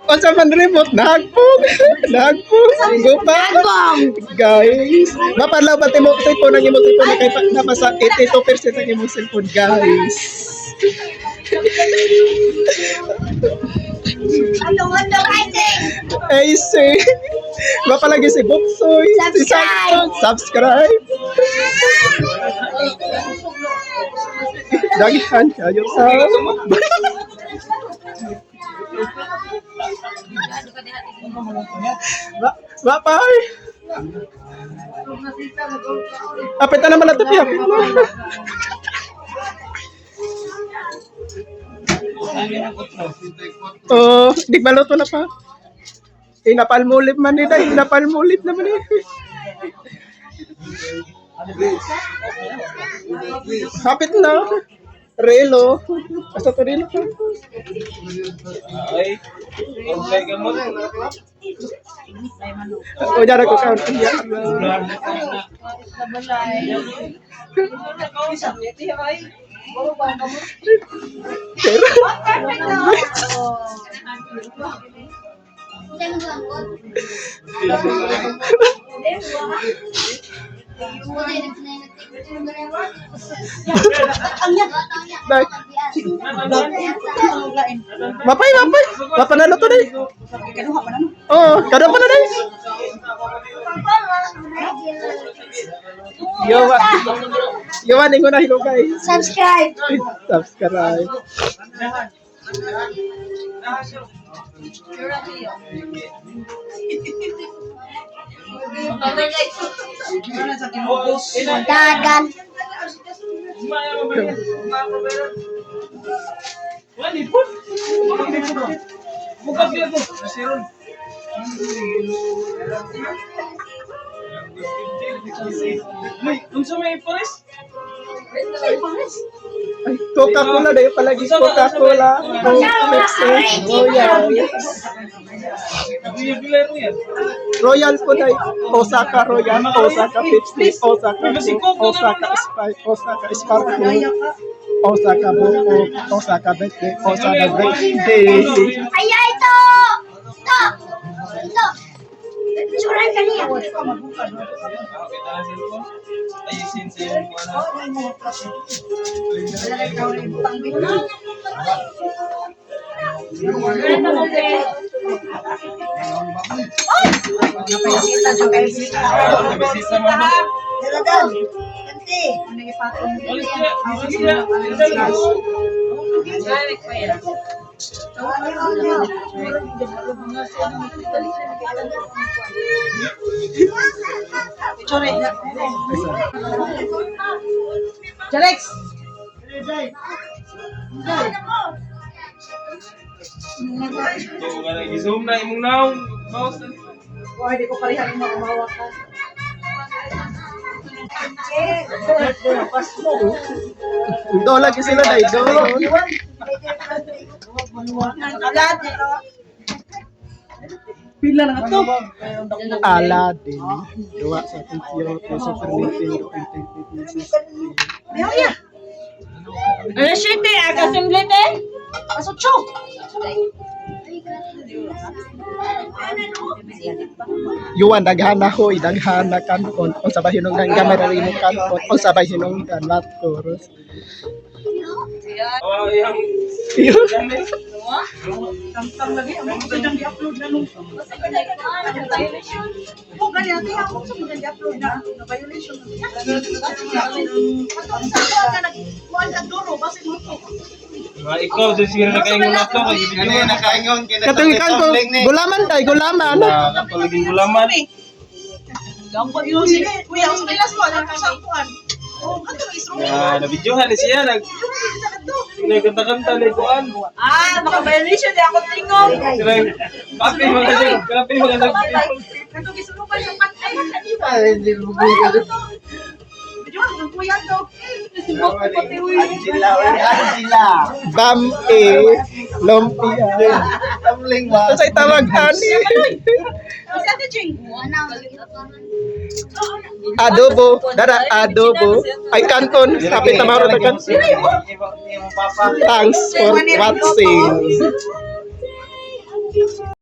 Unsa man remote nagpong. Nagpong. Gupa. Guys, mapalaw ba timo cellphone ang imong cellphone kay napasa 82% ang imong cellphone, guys. Ano writing? Ay, sir. Mapalagi si Boksoy. Si Samsung. Subscribe. Dagihan kayo sa... Bapay! Apit na naman na ito, apit na. Oh, di baluto na pa. Inapalmulip man nila, inapalmulip naman eh. Hapit na. Relo. Asa to relo ka? Ay, okay ka mo. O, dyan ako ka. Mapay, mapay. Mapanalo to na eh. Oo, kada pa na na eh. Yawan, ingo na hilugay. Subscribe. Subscribe. Dagan. Wali po. Bukas yun po. Nasiron. May, unsa may forest? Ay, Coca-Cola na yung palagi. Coca-Cola. Pepsi. Royal. Royal po na Osaka Royal. Osaka Pepsi. Osaka Coke. Osaka Sprite. Osaka Sparkling. Osaka Boko. Osaka Birthday. Osaka Birthday. Ay, ito! Ito! Ito! Suran ka niya. Ayusin sa yung ano. Nabisita mo ba? Dagan. Kanti. Alis siya. Alis siya. Jalex! Zoom na imong naong. Mouse. Why di ko parihan mo kumawakan? Do lagi sila na do. Pila na to? Aladdin. Dua sa Tokyo. Super Nintendo. Ayaw ya. Ano siya te? Akasimble te? Asotso. Yuan daghana hoy, daghana kanon. O sabay hinong nang camera rin kanon. O sabay hinong kanat chorus. Oh, yang Tang lagi ang mga sedang di-upload na nung. Oh, ganyan natin ako sa mga di-upload na violation. Kuan ka duro basi mo to. ikaw sa sira na kayo na to. Kaya nakaingon. Katulikan ko, gulaman tay, gulaman. Kapalaging gulaman. Gampang yun. Sige, kuya, ang pilas mo, alam ko sa kuan. Oh, ano ang instrument? Nabidyohan na siya. Nagkanta-kanta na ikuan. Ah, maka-violation di ako tingog. Kapi mga siya. Kapi mga siya. Nagkagisulo pa siya patay. Ay, hindi mo bigyan. Medyo ang kuya to. Angela. Bam lumpia. Tamling ba? Sa tawag ani. Kasi ate Ching. Adobo, dara adobo. Ay kanton, kapit na maro ta kan. Thanks for watching.